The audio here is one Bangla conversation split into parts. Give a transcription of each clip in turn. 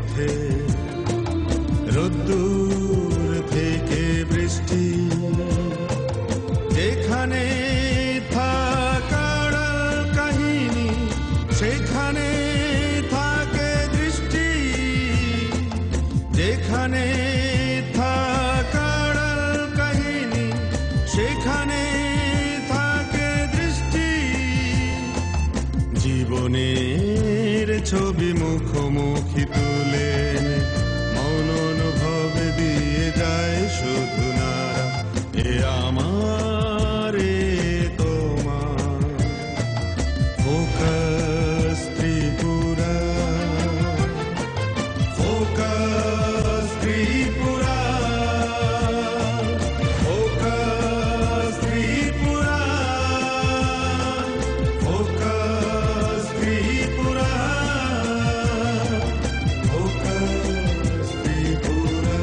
পথে রোদ্দুর থেকে বৃষ্টি, যেখানে থাকার কাহিনী সেখানে থাকে দৃষ্টি, যেখানে থাকার কাহিনী সেখানে থাকে দৃষ্টি। জীবনের ছবি মুখোমুখি তুলে মন অনুভব দিয়ে যায় শুধু নারা। এ আমার এ তোমার focus Tripura, focus Tripura, focus Tripura, focus Tripura, focus Tripura.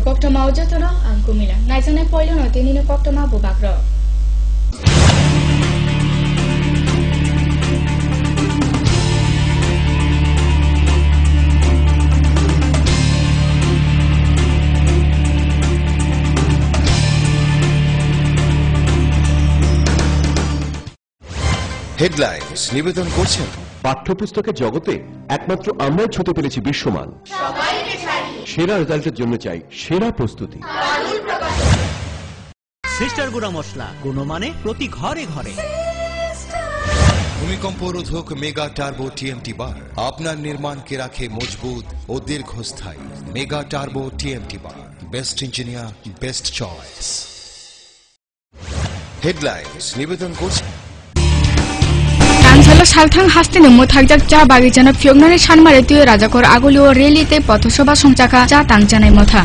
Koktama ujatana angkumila. Naizane poilo no tinino koktama bubakro. Headlines নিবেদন করছেন পাঠ্যপুস্তকের জগতে একমাত্র আমরাই ছুতে পেরেছি বিশ্বমান। সেরা রেজাল্টের জন্য চাই সেরা প্রস্তুতি। সিস্টার গুঁড়া মশলা গুণমানে প্রতি ঘরে ঘরে। ভূমিকম্প রোধক মেগা টার্বো টিএমটি বার আপনার নির্মাণকে রাখে মজবুত ও দীর্ঘস্থায়ী। মেগা টার্বো টিএমটি বার, best engineer, best choice. Headlines নিবেদন করছেন তানসালো সালথাং হাস্তিনে মোথাকজাক চা বাগিচানা ফিয়গনানি সানমারে তুই রাজাকর আগুলিও রেলিতে পথসভা সংচাকা চা তাংচানাই মথা।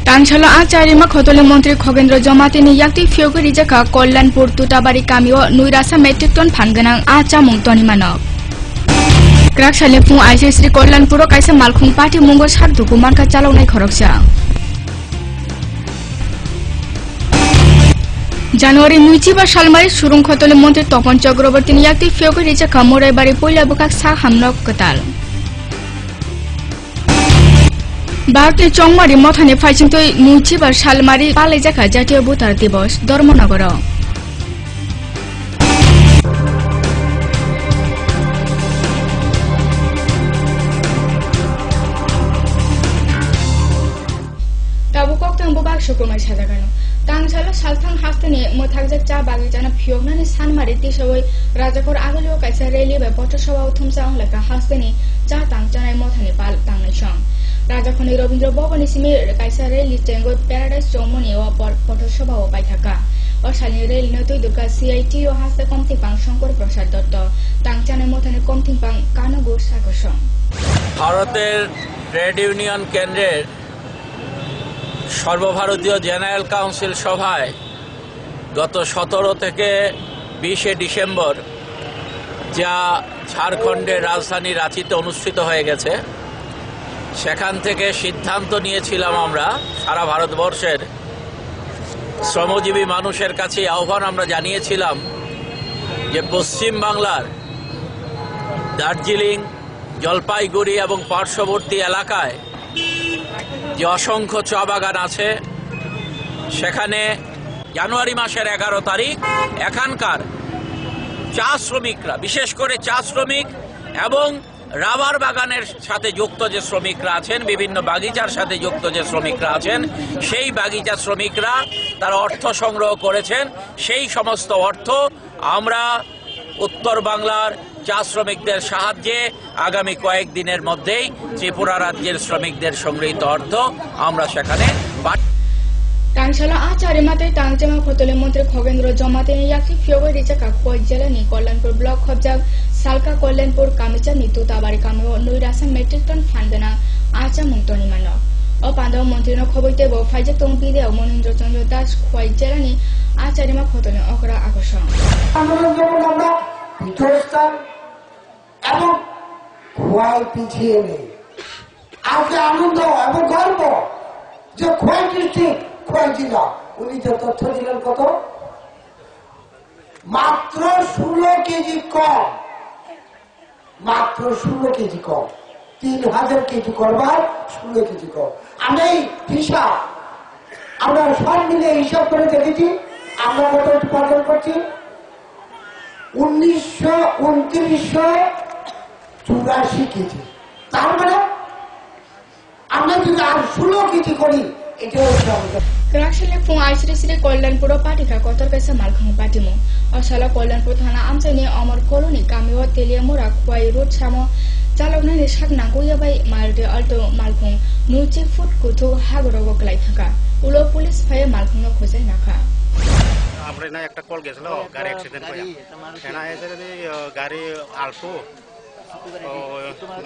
তানসালো আচারিমা খতলে মন্ত্রী খগেন্দ্র জমাতিনি ইয়াকতি ফিয়গু রিজাকা কল্যাণপুর তুতাবাড়ি কামিও নুইরাসা মেট্রিক টন ফানগোনাं আচা মুংতনি মানক। ক্রাকসালে फुं आइसिएसि कल्याणपुर काइसा मालखुं पार्टी मुंगो सारदुकु मानका चालावनाय खरकसा। জানুয়ারি ৯ সালমারি সুরুং খতলে মন্ত্রী তপন চক্রবর্তী নিয়াক্তি ফিয়গু রিজাকা মোরাইবাড়ি পয়লা বুকাক সা হামনক কতাল। भारतनि चंगमारी मथानि फाइसिंतै ৯ सालमारी पालाइजाखा जातीय भोटार दिवस धर्मनगर। ताबु कक्तां बुबाक सुकुमाय साजागानो तांसालो सालथां हास्तेनि मोथाकजाक चा बागिचाना फियगनानि सानमारी तिसावै राजाखर आगलियो काइसा रेली बे पटसभा थुमसा हलका हास्तेनि चा तांचानाय मथानि पाल तांनाय सं राजाखनि रवीन्द्र भवननि सिमे काइसा रेली टेंगो प्याराडाइज चौमनि व पटसभा व बायथाका असालनि रेली नतै दुर्गा सीआईटी व हास्ते कमथिपां शंकर प्रसाद दत्त तांचानाय मथानि कमथिपां कानगो सागसं। ভারতের ট্রেড ইউনিয়ন কেন্দ্রের সর্বভারতীয় জেনারেল কাউন্সিল সভায় গত 17 থেকে 20 ডিসেম্বর যা ঝাড়খণ্ডের রাজধানী রাঁচিতে অনুষ্ঠিত হয়ে গেছে, সেখান থেকে সিদ্ধান্ত নিয়েছিলাম আমরা সারা ভারতবর্ষের শ্রমজীবী মানুষের কাছে আহ্বান আমরা জানিয়েছিলাম যে পশ্চিম বাংলার দার্জিলিং, জলপাইগুড়ি এবং পার্শ্ববর্তী এলাকায় যে অসংখ্য চা বাগান আছে, সেখানে জানুয়ারি মাসের 11 তারিখ এখানকার চা শ্রমিকরা, বিশেষ করে চা শ্রমিক এবং রাবার বাগানের সাথে যুক্ত যে শ্রমিকরা আছেন, বিভিন্ন বাগিচার সাথে যুক্ত যে শ্রমিকরা আছেন, সেই বাগিচা শ্রমিকরা তারা অর্থ সংগ্রহ করেছেন। সেই সমস্ত অর্থ আমরা উত্তর বাংলার চা শ্রমিকদের সাহায্যে আগামী কয়েকদিনের মধ্যেই ত্রিপুরা রাজ্যের শ্রমিকদের সংগৃহীত অর্থ আমরা সেখানে Tangshala Achari Mate Tangjama Khotole Mantri Khoghendra Jomate Yakti Fiogo Rijaka Khoi Jelani Kollanpur Block Khobjag Salka Kollanpur Kamicha Nitu Tabari Kamio Nuirasa Metric Ton Fandana Acha Mungtoni Mano O Pando Montrino Khoboite Bo Faija Tongpi De Monindra Chandra Das Khoi Jelani Achari Ma Khotole Okra Akosha আমরা যেমন আমরা পিঠস্থান এবং খোয়াই পিছিয়ে নেই আজকে আনন্দ এবং গর্ব যে খোয়াই ডিস্ট্রিক্ট খোয়াই জেলা উনি যে তথ্য দিলেন কত মাত্র 16 কেজি কম মাত্র 16 কেজি কম 3000 কেজি করবার 16 কেজি কম আমি হিসাব আমরা সব মিলে হিসাব করে দেখেছি আমরা কত উৎপাদন করছি 1984 কেজি তার মানে আমরা যদি আর 16 কেজি করি এটা হচ্ছে Kerasile Pung Aisri Sri Kollanpur Patika Kotor Kaisa Malkhang Patimu Osala Kollanpur Thana Amsani Amar Koloni Kamio Teliamura Kwai Road Samo Chalokna Nishak Nakuya by Malde Alto Malkhung Nuchi Food Kutu Hagorogo Klaithaka Ulo Police Fire Malkhung Kose Naka আমরা না একটা কল গেছিল গাড়ি অ্যাক্সিডেন্ট হয়ে এনা এসে গাড়ি আলটো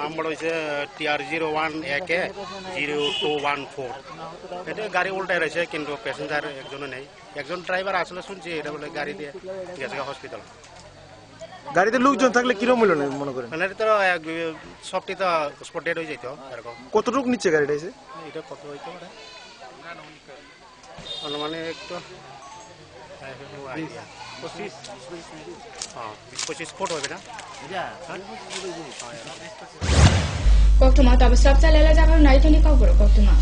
নাম্বার হয়েছে TR01AK0214 এটা গাড়ি উল্টায় রয়েছে কিন্তু প্যাসেঞ্জার একজনও নেই একজন ড্রাইভার আসলে শুনছি এটা বলে গাড়ি দিয়ে গেছে হসপিটাল গাড়িতে লোকজন থাকলে কিরকম মূল্য নেই মনে করেন মানে তো সবটি তো স্পট ডেড হয়ে যেত এরকম কতটুকু নিচ্ছে গাড়িটা এসে এটা কত হইতে পারে মানে একটু 25 ফুট হবে না Koktuma Tabu Sabta Lela Jakar Naitoni Kogoro Koktuma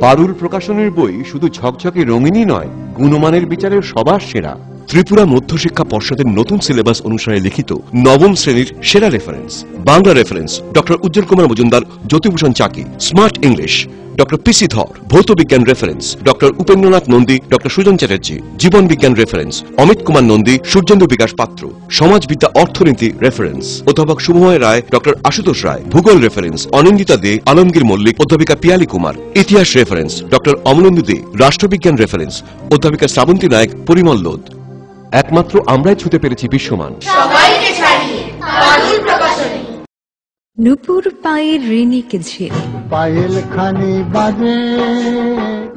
পারুল প্রকাশনের বই শুধু ঝকঝকে রঙিনই নয় গুণমানের বিচারের সবার সেরা ত্রিপুরা মধ্যশিক্ষা পর্ষদের নতুন সিলেবাস অনুসারে লিখিত নবম শ্রেণীর সেরা reference Bangla reference doctor Ujjwal Kumar Majumdar Jyotibhushan Chaki smart English doctor PC Dhar ভৌত বিজ্ঞান reference doctor Upendranath Nandi doctor Sujan Chatterjee জীবন বিজ্ঞান রেফারেন্স অমিত কুমার নন্দী সূর্যেন্দু বিকাশ পাত্র সমাজবিদ্যা অর্থনীতি রেফারেন্স অধ্যাপক শুভময় রায় ডক্টর আশুতোষ রায় ভূগোল রেফারেন্স অনিন্দিতা দে আলমগীর মল্লিক অধ্যাপিকা পিয়ালি কুমার ইতিহাস রেফারেন্স ডক্টর অমলেন্দু দে রাষ্ট্রবিজ্ঞান রেফারেন্স অধ্যাপিকা শ্রাবন্তী নায়ক পরিমল লোদ একমাত্র আমরাই ছুতে পেরেছি বিশ্বমান সবাইকে ছাড়িয়ে পারুল প্রকাশনী নুপুর পায়ের ঋণিকে ঝিল পায়েল খানি বাজে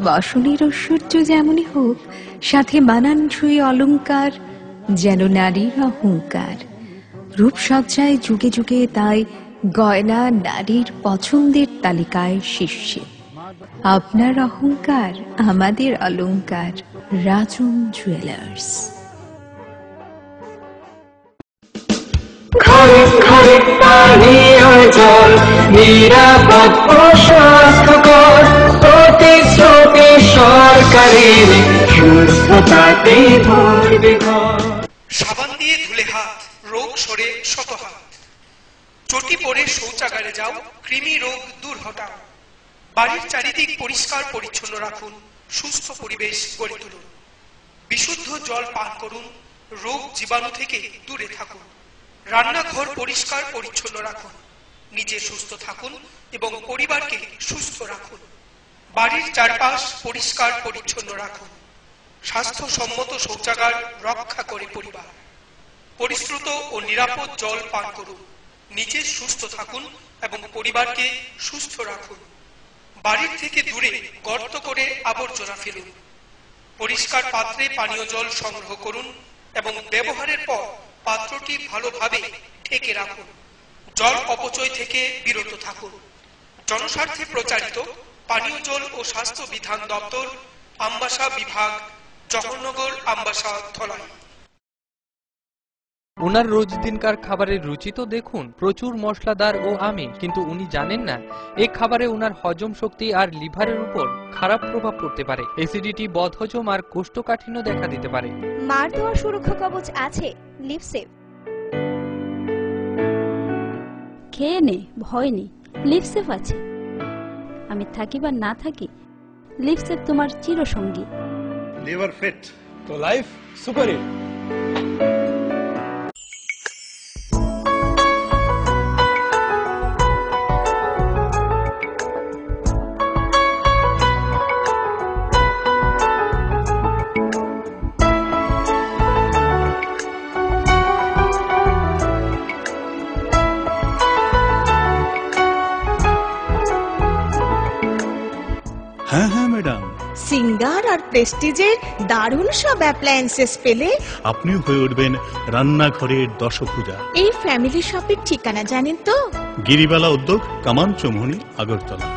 বাসনের ঐশ্বর্য যেমনই হোক সাথে মানানসই অলংকার যেন নারীর অহংকার রূপসজ্জায় যুগে যুগে তাই গয়না নারীর পছন্দের তালিকায় শীর্ষে আপনার অহংকার আমাদের অলংকার রাজম জুয়েলার্স ঘরে ঘরে পানীয় জল নিরাপদ ও স্বাস্থ্যকর প্রতিশ্রুতি সরকারের সুস্থতাতে ভরবে ঘর সাবান দিয়ে ধুলে হাত রোগ সরে শত হাত চটি পরে শৌচাগারে যাও কৃমি রোগ দূর হটাও বাড়ির চারিদিক পরিষ্কার পরিচ্ছন্ন রাখুন সুস্থ পরিবেশ গড়ে তুলুন বিশুদ্ধ জল পান করুন রোগ জীবাণু থেকে দূরে থাকুন রান্নাঘর পরিষ্কার পরিচ্ছন্ন রাখুন নিজে সুস্থ থাকুন এবং পরিবারকে সুস্থ রাখুন বাড়ির চারপাশ পরিষ্কার পরিচ্ছন্ন রাখুন স্বাস্থ্যসম্মত শৌচাগার রক্ষা করে পরিবার পরিশ্রুত ও নিরাপদ জল পান করুন নিজে সুস্থ থাকুন এবং পরিবারকে সুস্থ রাখুন বাড়ির থেকে দূরে গর্ত করে আবর্জনা ফেলুন পরিষ্কার পাত্রে পানীয় জল সংগ্রহ করুন এবং ব্যবহারের পর পাত্রটি ভালোভাবে ঢেকে রাখুন জল অপচয় থেকে বিরত থাকুন জনস্বার্থে প্রচারিত পানীয় জল ও স্বাস্থ্য বিধান দপ্তর আমবাসা বিভাগ জহরনগর আমবাসা ধলাই ওনার রোজ দিনকার খাবারের রুচি তো দেখুন প্রচুর মশলাদার ও আমি কিন্তু উনি জানেন না এই খাবারে ওনার হজম শক্তি আর লিভারের উপর খারাপ প্রভাব পড়তে পারে অ্যাসিডিটি বদহজম আর কোষ্ঠকাঠিন্য দেখা দিতে পারে মার দেওয়া সুরক্ষা কবচ আছে লিভসেভ খেয়ে নে ভয় নেই লিভসেভ আছে আমি থাকি বা না থাকি লিপসেভ তোমার চিরসঙ্গী। লিভার ফিট তো লাইফ সুপার হিট। হ্যাঁ হ্যাঁ ম্যাডাম, সিঙ্গার আর প্রেস্টিজের দারুণ সব অ্যাপ্লায়েন্সেস পেলে আপনিও হয়ে উঠবেন রান্নাঘরের দশভুজা। এই ফ্যামিলি শপের ঠিকানা জানেন তো? গিরিবালা উদ্যোগ, কামান চৌমুহনী, আগরতলা।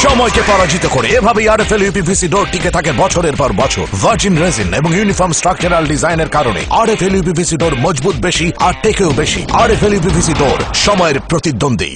সময়কে পরাজিত করে এভাবেই আরএফএল ইউপিভিসি ডোর টিকে থাকে বছরের পর বছর। ভার্জিন রেজিন এবং ইউনিফর্ম স্ট্রাকচারাল ডিজাইনের কারণে আরএফএল ইউপিভিসি ডোর মজবুত বেশি আর টেকেও বেশি। আরএফএল ইউপিভিসি ডোর, সময়ের প্রতিদ্বন্দ্বী।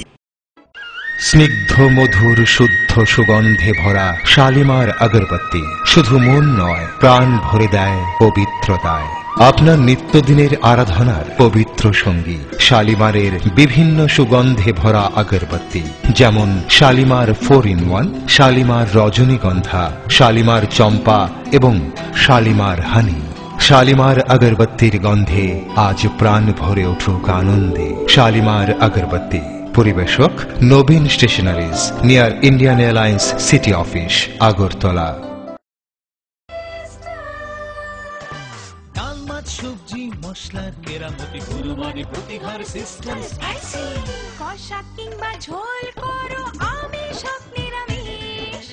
স্নিগ্ধ মধুর শুদ্ধ সুগন্ধে ভরা শালিমার আগরবাতি শুধু মন নয়, প্রাণ ভরে দেয় পবিত্রতায়। আপনার নিত্যদিনের আরাধনার পবিত্র সঙ্গী শালিমারের বিভিন্ন সুগন্ধে ভরা আগরবাতি, যেমন শালিমার 4-in-1, শালিমার রজনীগন্ধা, শালিমার চম্পা এবং শালিমার হানি। শালিমার আগরবাতির গন্ধে আজ প্রাণ ভরে উঠুক আনন্দে। শালিমার আগরবাতি। পরিবেশক Nabin stationeries, near Indian Airlines city office, Agartala. সবজি মশলার কেরামতি গুরুমানি প্রতি ঘর সিস্টেম স্পাইসি। কষা কিংবা ঝোল করো আমিষ হোক নিরামিষ,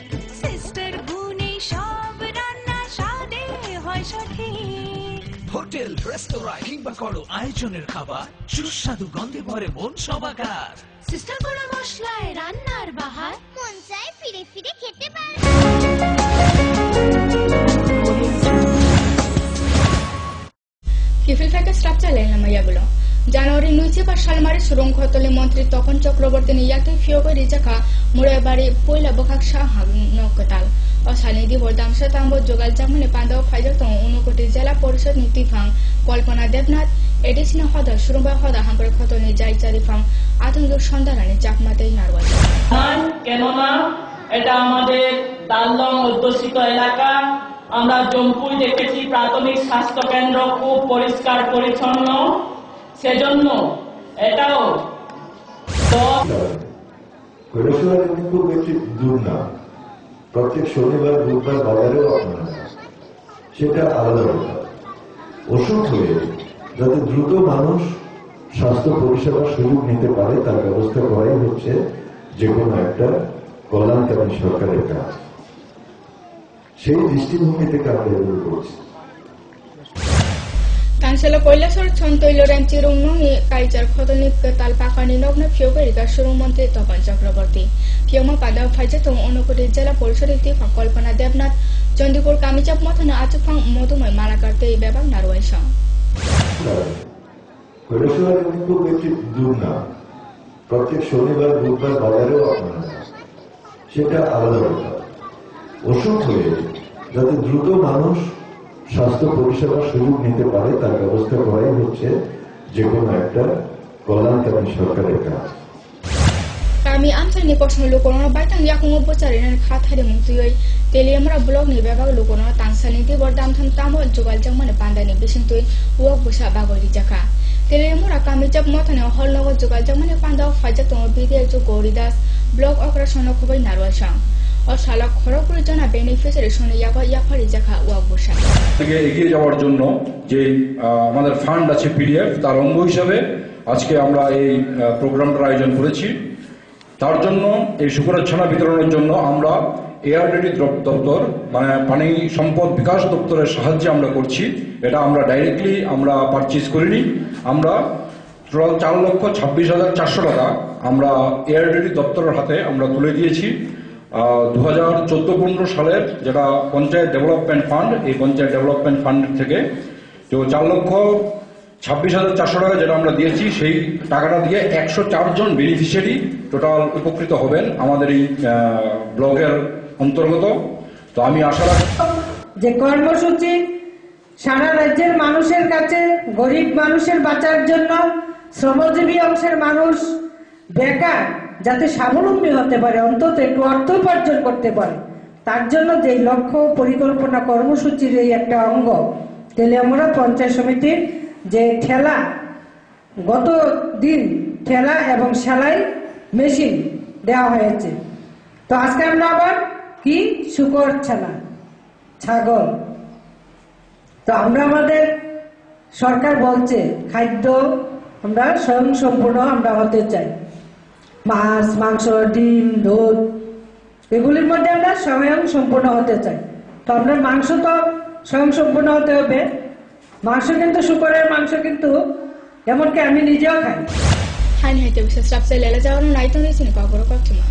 সিস্টার গুণে সব রান্না স্বাদে হয় সঠিক। হোটেল রেস্তোরাঁ কিংবা করো আয়োজনের খাবার, সুস্বাদু গন্ধে ভরে মন সবাকার। সিস্টার গুঁড়ো মশলায় রান্নার বাহার, মন চায় ফিরে ফিরে খেতে পারে। কিফিল থেকে স্ট্রাকচার লেনলাম ইয়াগুলো জানুয়ারি নুইচে বা সালমারি সুরঙ্গতলে মন্ত্রী তপন চক্রবর্তী ইয়াতে ফিয়োগো রিজাকা মুড়ে বাড়ি পয়লা বখাক শাহ নকতাল অসানি দিবর দামসা তাম্ব যোগাল জামনে পান্দাও ফাইজাক তং 19 কোটি জেলা পরিষদ নীতিফাং কল্পনা দেবনাথ এডিসিনা হদা সুরঙ্গা হদা হামরে খতনি যাই চারিফাং আতঙ্ক সন্ধারানি চাকমাতেই নারওয়াল। কেননা এটা আমাদের দাল্লং অধ্যুষিত এলাকা। আমরা জম্পুই দেখেছি প্রাথমিক স্বাস্থ্য কেন্দ্র খুব পরিষ্কার পরিচ্ছন্ন, সেজন্য এটাও কিন্তু বেশি দূর না। প্রত্যেক শনিবার বুধবার বাজারেও আপনারা সেটা আলাদা ব্যাপার। অসুখ হয়ে যাতে দ্রুত মানুষ স্বাস্থ্য পরিষেবার সুযোগ নিতে পারে তার ব্যবস্থা করাই হচ্ছে যে কোনো একটা কল্যাণকামী সরকারের কাজ। সেই দৃষ্টিভঙ্গি থেকে আমরা এগুলো করছি। Tanselo কৈলাসর ছন্তৈল রেঞ্চিরুং নহি কাইচার খতনি তাল পাকানি নগ্ন ফিয়োগরিকা সুরুং মন্ত্রী তপন চক্রবর্তী ফিয়োমা পাদাও ফাইজে তং অনুকোটি জেলা পরিষদের তিফা কল্পনা দেবনাথ চন্দিপুর কামিচাপ মথনা আচুফাং মধুময় মালাকারতে এই ব্যাপার নারওয়াইসা। কৈলাসর কিন্তু বেশি দূর না। প্রত্যেক শনিবার বুধবার বাজারেও আপনারা সেটা আলাদা ব্যাপার। অসুখ হয়ে যাতে দ্রুত মানুষ স্বাস্থ্য পরিষেবার সুযোগ নিতে পারে তার ব্যবস্থা করাই হচ্ছে যে কোনো একটা কল্যাণকামী সরকারের কাজ। Kami amsal ni posno lukono baitang yak mo bocari nan khathari mungtuyoi teleamra blog ni bebag lukono tangsani ti bordam tham tamol jogal jangmane pandani bisingtui wok busa bagori jaka teleamra kami jab mothane hol logo jogal jangmane panda faja tomo bide jo goridas blog operation khobai narwal sang ও শালা খড়গপুরের জন্য বেনিফিশিয়ারি শুনে ইয়াফারি জাখা ওয়াক বসা থেকে এগিয়ে যাওয়ার জন্য যে আমাদের ফান্ড আছে পিডিএফ তার অঙ্গ হিসাবে আজকে আমরা এই প্রোগ্রামটার আয়োজন করেছি। তার জন্য এই শুকরাচ্ছানা বিতরণের জন্য আমরা এআরডিডি দপ্তর মানে পানি সম্পদ বিকাশ দপ্তরের সাহায্যে আমরা করছি। এটা আমরা ডাইরেক্টলি আমরা পারচেজ করিনি, আমরা 4,26,400 টাকা আমরা এআরডিডি দপ্তরের হাতে আমরা তুলে দিয়েছি। 2014-15 সালের যেটা পঞ্চায়েত ডেভেলপমেন্ট ফান্ড, এই পঞ্চায়েত ডেভেলপমেন্ট ফান্ড থেকে তো 4,26,400 টাকা যেটা আমরা দিয়েছি, সেই টাকাটা দিয়ে 104 জন বেনিফিশিয়ারি টোটাল উপকৃত হবেন আমাদের এই ব্লগের অন্তর্গত। তো আমি আশা রাখি যে কর্মসূচি সারা রাজ্যের মানুষের কাছে গরিব মানুষের বাঁচার জন্য শ্রমজীবী অংশের মানুষ বেকার যাতে স্বাবলম্বী হতে পারে, অন্তত একটু অর্থ উপার্জন করতে পারে, তার জন্য যে লক্ষ্য পরিকল্পনা কর্মসূচির এই একটা অঙ্গ তেলিয়ামুড়া পঞ্চায়েত সমিতির যে ঠেলা গত দিন ঠেলা এবং সেলাই মেশিন দেওয়া হয়েছে। তো আজকে আমরা আবার কি শুকর ছানা ছাগল, তো আমরা আমাদের সরকার বলছে খাদ্য আমরা স্বয়ং সম্পূর্ণ আমরা হতে চাই, মাছ মাংস ডিম দুধ এগুলির মধ্যে আমরা স্বয়ং সম্পূর্ণ হতে চাই। তো আমরা মাংস তো স্বয়ং সম্পূর্ণ হতে হবে, মাংস কিন্তু শুকরের মাংস কিন্তু এমনকি আমি নিজেও খাই। হাই হাইতে বিশেষ রাপসে লেলে যাওয়ার নাইতো দিয়েছি না কাগর কচ্ছমা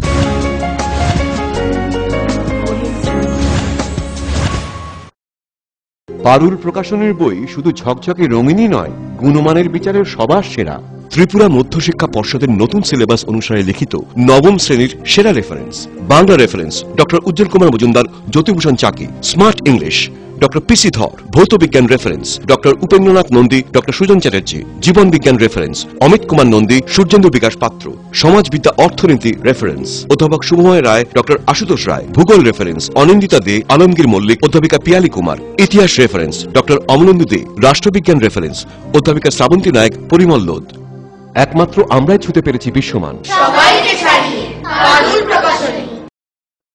পারুল প্রকাশনের বই শুধু ঝকঝকে রঙিনই নয়, গুণমানের বিচারের সবার সেরা। ত্রিপুরা মধ্যশিক্ষা পর্ষদের নতুন সিলেবাস অনুসারে লিখিত নবম শ্রেণীর সেরা reference. Bangla reference doctor Ujjwal Kumar Majumdar, Jyotibhushan Chaki. Smart English doctor PC Dhar. ভৌত বিজ্ঞান reference doctor Upendranath Nandi, doctor Sujan Chatterjee. জীবন বিজ্ঞান রেফারেন্স অমিত কুমার নন্দী, সূর্যেন্দু বিকাশ পাত্র। সমাজবিদ্যা অর্থনীতি রেফারেন্স অধ্যাপক শুভময় রায়, ডক্টর আশুতোষ রায়। ভূগোল রেফারেন্স অনিন্দিতা দে, আলমগীর মল্লিক, অধ্যাপিকা পিয়ালি কুমার। ইতিহাস রেফারেন্স ডক্টর অমলেন্দু দে। রাষ্ট্রবিজ্ঞান রেফারেন্স অধ্যাপিকা শ্রাবন্তী নায়ক, পরিমল লোদ। একমাত্র আমরাই ছুতে পেরেছি বিশ্বমান। সবাইকে ছাড়িয়ে পারুল প্রকাশনী।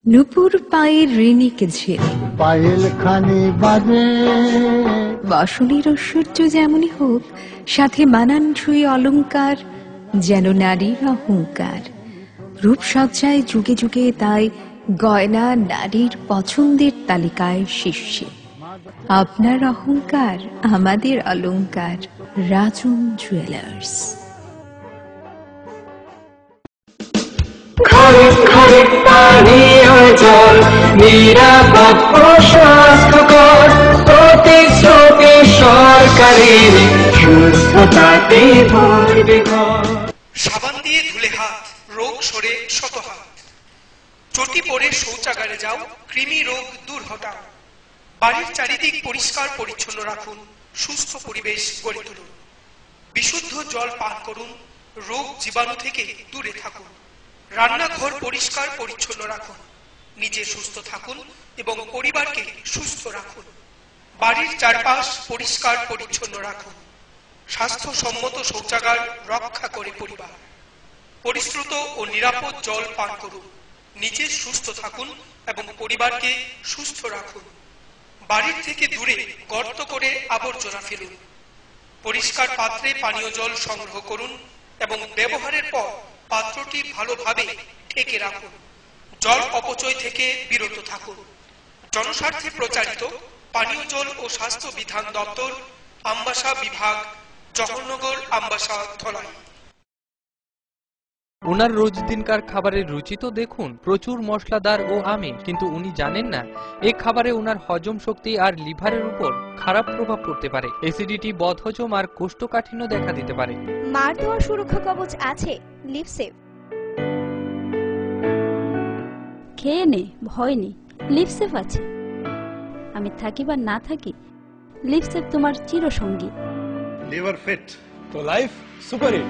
নুপুর পায়ের ঋণিকে ঝেড়ে পায়েল খানি বাজে, বাসনের ঐশ্বর্য যেমনই হোক, সাথে মানানসই অলংকার যেন নারীর অহংকার। রূপসজ্জায় যুগে যুগে তাই গয়না নারীর পছন্দের তালিকায় শীর্ষে। আপনার অহংকার আমাদের অলংকার, রাজন জুয়েলার্স। ঘরে ঘরে পানীয় জল নিরাপদ ও স্বাস্থ্যকর, প্রতিশ্রুতি সরকারের সুস্থতাতে ভরবে ঘর। সাবান দিয়ে ধুলে হাত, রোগ সরে শত হাত। চটি পরে শৌচাগারে যাও, কৃমি রোগ দূর হটাও। বাড়ির চারিদিক পরিষ্কার পরিচ্ছন্ন রাখুন, সুস্থ পরিবেশ গড়ে তুলুন। বিশুদ্ধ জল পান করুন, রোগ জীবাণু থেকে দূরে থাকুন। রান্নাঘর পরিষ্কার পরিচ্ছন্ন রাখুন, নিজে সুস্থ থাকুন এবং পরিবারকে সুস্থ রাখুন। বাড়ির চারপাশ পরিষ্কার পরিচ্ছন্ন রাখুন। স্বাস্থ্যসম্মত শৌচাগার রক্ষা করে পরিবার। পরিশ্রুত ও নিরাপদ জল পান করুন, নিজে সুস্থ থাকুন এবং পরিবারকে সুস্থ রাখুন। বাড়ির থেকে দূরে গর্ত করে আবর্জনা ফেলুন। পরিষ্কার পাত্রে পানীয় জল সংগ্রহ করুন এবং ব্যবহারের পর পাত্রটি ভালোভাবে ঢেকে রাখুন। জল অপচয় থেকে বিরত থাকুন। জনস্বার্থে প্রচারিত পানীয় জল ও স্বাস্থ্য বিধান দপ্তর, আমবাসা বিভাগ, জহরনগর, আমবাসা, ধলাই। ওনার রোজ দিনকার খাবারের রুচি তো দেখুন, প্রচুর মশলাদার ও আমিষ, কিন্তু উনি জানেন না এই খাবারে ওনার হজম শক্তি আর লিভারের উপর খারাপ প্রভাব পড়তে পারে। অ্যাসিডিটি, বদহজম আর কোষ্ঠকাঠিন্য দেখা দিতে পারে। মার দেওয়া সুরক্ষা কবচ আছে লিভসেভ। খেয়ে নে, ভয় নেই, লিভসেভ আছে। আমি থাকি বা না থাকি, লিভসেভ তোমার চিরসঙ্গী। লিভার ফিট তো লাইফ সুপার হিট।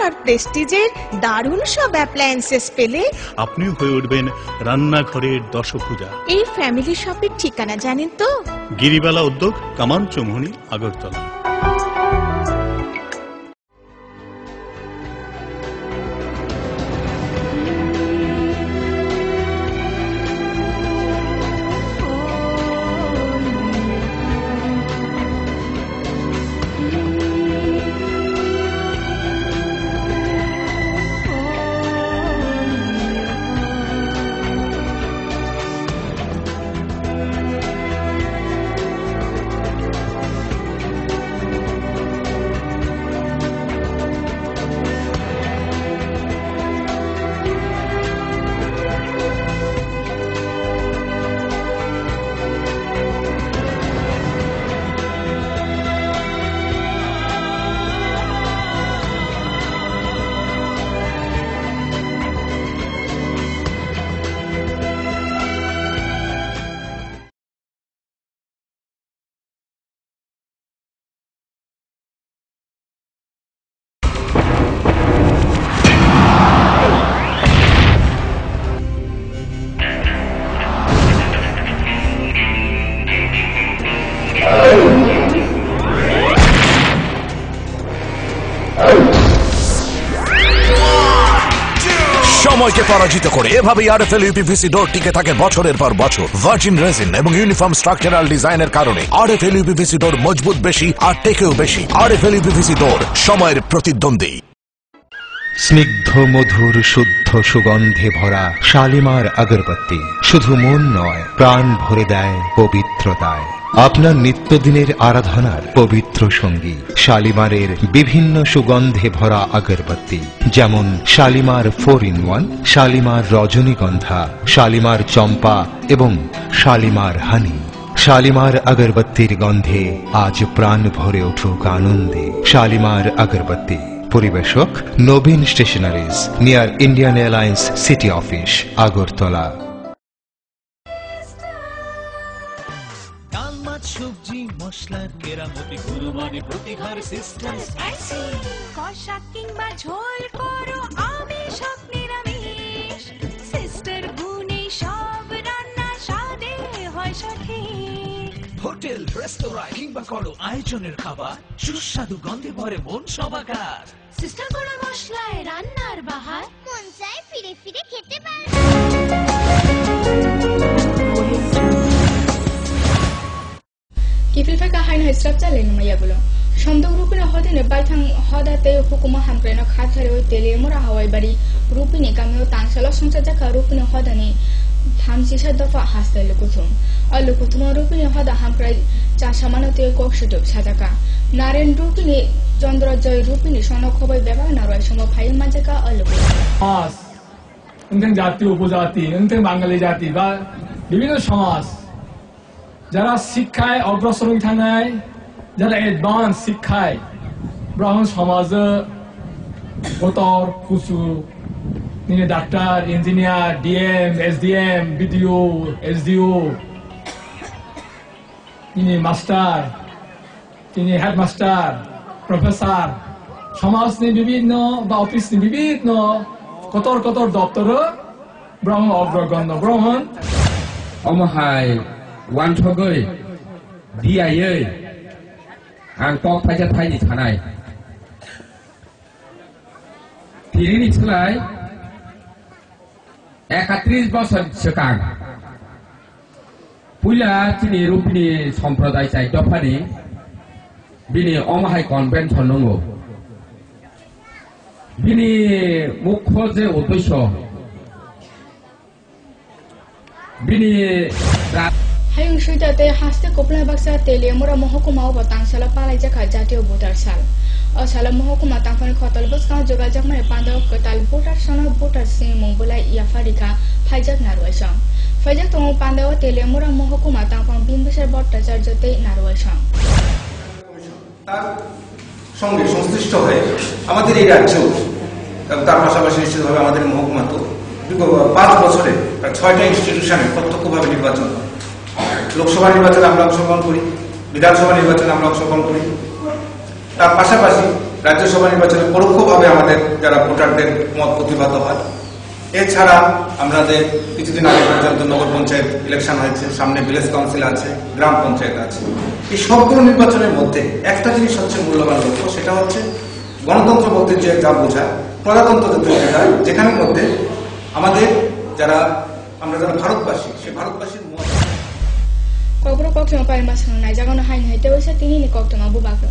আর প্রেস্টিজের দারুণ সব অ্যাপ্লায়েন্সেস পেলে আপনিও হয়ে উঠবেন রান্নাঘরের দশভুজা। এই ফ্যামিলি শপের ঠিকানা জানেন তো? গিরিবালা উদ্যোগ, কামান চৌমুহনী, আগরতলা। সময়কে পরাজিত করে এভাবেই আরএফএল ইউপিভিসি ডোর টিকে থাকে বছরের পর বছর। ভার্জিন রেজিন এবং ইউনিফর্ম স্ট্রাকচারাল ডিজাইনের কারণে আরএফএল ইউপিভিসি ডোর মজবুত বেশি আর টেকেও বেশি। আরএফএল ইউপিভিসি ডোর, সময়ের প্রতিদ্বন্দ্বী। স্নিগ্ধ মধুর শুদ্ধ সুগন্ধে ভরা শালিমার আগরবাতি শুধু মন নয়, প্রাণ ভরে দেয় পবিত্রতায়। আপনার নিত্যদিনের আরাধনার পবিত্র সঙ্গী শালিমারের বিভিন্ন সুগন্ধে ভরা আগরবাতি, যেমন শালিমার 4-in-1, শালিমার রজনীগন্ধা, শালিমার চম্পা এবং শালিমার হানি। শালিমার আগরবাতির গন্ধে আজ প্রাণ ভরে উঠুক আনন্দে। শালিমার আগরবাতি। পরিবেশক Nabin stationeries, near Indian Airlines city office, Agartala. সবজি মশলার কেরামতি গুণমানে প্রতিঘর সিস্টেম কষা কিংবা ঝোল করো আমিষ হোক নিরামিষ, সিস্টার গুণে সব রান্না স্বাদে হয় সঠিক। হোটেল রেস্তোরাঁ কিংবা করো আয়োজনের খাবার, সুস্বাদু গন্ধে ভরে মন সবাকার। সিস্টার গুঁড়ো মশলায় রান্নার বাহার, মন চায় ফিরে ফিরে খেতে পারে। Kifilfaka hain hisrap chale numa yagulo. Shomdog rupina hodine baithang hodate hukuma hamprena khathare oi tele mora hawai bari rupini kameo tangsalo songchajaka rupini hodane thamsisa dafa hastele kuthum. Allu kuthuma rupini hoda hamprai cha samanate kokshutub sajaka. Naren rupini চন্দ্রজয় Rupini Sanak হবাই ব্যবহার না রয় সম ফাইল মাঝেকা অলুক সমাজ অন্তেং জাতি উপজাতি অন্তেং বাঙালি জাতি বা বিভিন্ন সমাজ যারা শিক্ষায় অগ্রসর থানায়, যারা অ্যাডভান্স শিক্ষায় ব্রাহ্মণ সমাজ উত্তর কুচু তিনি doctor, engineer, DM, SDM, BDO, SDO, তিনি মাস্টার, তিনি হেডমাস্টার, প্রফেসর, সমাজ বিভিন্ন বা অফিস বিভিন্ন কতর কতর দপ্তর ব্রাহ্মণ অগ্রগণ্য ব্রাহ্মণ অমহাই वानथगै दियायै आं टक फाइजा थाइनि थानाय तिरिनि सोलाय 31 বছর सिगां पुइला तिनि रुपिनि सम्प्रदाय चाइ दफानि बिनि अमहाय कनभेन्सन दङ बिनि मुख्य जे उद्देश्य बिनि Hayung Shuitate haste Kopla Baksa Tele Mura Mohokuma Tangsala Palajaka Jatio Voter Sal. O Sala Mohokuma Tafan Kotal Buska Jogajama Panda Kotal Voter Sona Voter Sim Mongbola Yafarika Pajak Narwasham. Fajak Tomo Panda Tele Mura Mohokuma Tafan Bimbisha Botter Jarjote Narwasham. সঙ্গে সংশ্লিষ্ট হয়ে আমাদের এই রাজ্য তার পাশাপাশি নিশ্চিতভাবে আমাদের মহকুমা তো 5 বছরে 6টা ইনস্টিটিউশনে প্রত্যক্ষভাবে নির্বাচন হয়। লোকসভা নির্বাচনে আমরা অংশগ্রহণ করি, বিধানসভা নির্বাচনে আমরা অংশগ্রহণ করি। তার পাশাপাশি রাজ্যসভা নির্বাচনে পরোক্ষভাবে আমাদের যারা ভোটারদের মত প্রতিভাত হয়। এছাড়া আমাদের কিছুদিন আগে পর্যন্ত নগর পঞ্চায়েত ইলেকশন হয়েছে, সামনে ভিলেজ কাউন্সিল আছে, গ্রাম পঞ্চায়েত আছে। এই সবগুলো নির্বাচনের মধ্যে একটা জিনিস হচ্ছে মূল্যবান লক্ষ্য, সেটা হচ্ছে গণতন্ত্র বলতে যে যা বোঝায় প্রজাতন্ত্র বোঝায়, যেখানে মধ্যে আমাদের আমরা যারা ভারতবাসী, সেই ভারতবাসীর মত কবর কক্তমা পাইমাস নাই জাগানো হাইন হাইতে বসে তিনি নি কক্তমা বুবাগ্র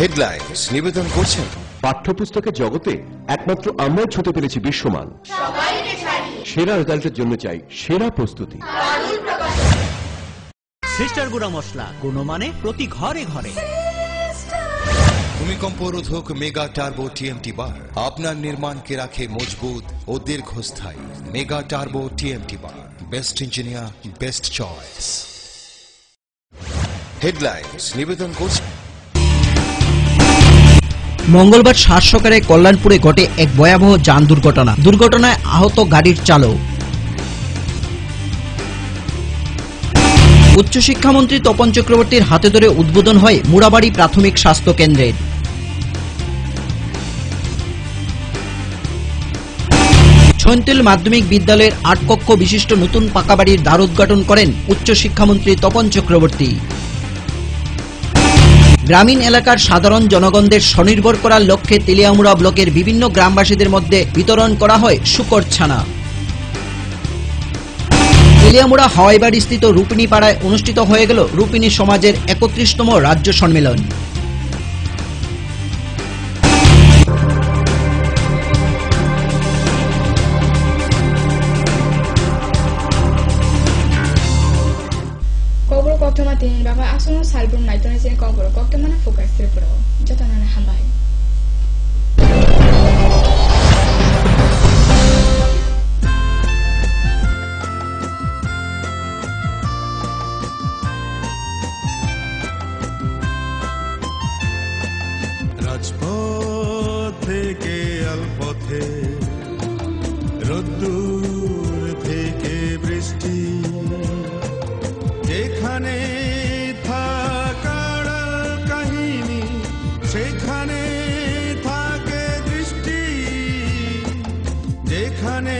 হেডলাইন্স নিবেদন করছেন পাঠ্যপুস্তকের জগতে একমাত্র আমরাই ছুতে পেরেছি বিশ্বমান। সেরা রেজাল্টের জন্য চাই সেরা প্রস্তুতি। সিস্টার গুঁড়া মশলা, গুণমানে প্রতি ঘরে ঘরে। ভূমিকম্প রোধক মেগা টার্বো টিএমটি বার আপনার নির্মাণকে রাখে মজবুত ও দীর্ঘস্থায়ী। মেগা টার্বো টিএমটি বার, best engineer, best choice. Headlines নিবেদন করছেন মঙ্গলবার সাতসকালে কল্যাণপুরে ঘটে এক ভয়াবহ যান দুর্ঘটনা। দুর্ঘটনায় আহত গাড়ির চালক। উচ্চশিক্ষামন্ত্রী তপন চক্রবর্তীর হাতে ধরে উদ্বোধন হয় মুড়াবাড়ি প্রাথমিক স্বাস্থ্য কেন্দ্রের। ছয়ন্তিল মাধ্যমিক বিদ্যালয়ের ৮ কক্ষ বিশিষ্ট নতুন পাকা বাড়ির দ্বার উদ্ঘাটন করেন উচ্চশিক্ষামন্ত্রী তপন চক্রবর্তী। গ্রামীণ এলাকার সাধারণ জনগণদের স্বনির্ভর করার লক্ষ্যে তেলিয়ামুড়া ব্লকের বিভিন্ন গ্রামবাসীদের মধ্যে বিতরণ করা হয় শুকর ছানা। তেলিয়ামুড়া হাওয়াইবাড়ি স্থিত রূপিণী পাড়ায় অনুষ্ঠিত হয়ে গেল রূপিণী সমাজের ৩১তম রাজ্য সম্মেলন। কবর কক্তমা তিন বাবা আসন্ন সালবুম নাইতনে যে কবর কক্তমা না ফোকাস ত্রিপুরা যত না হামবাই রাজপথ থেকে আলপথে, রোদ্দুর থেকে বৃষ্টি, যেখানে থাকার কাহিনী সেখানে থাকে দৃষ্টি, যেখানে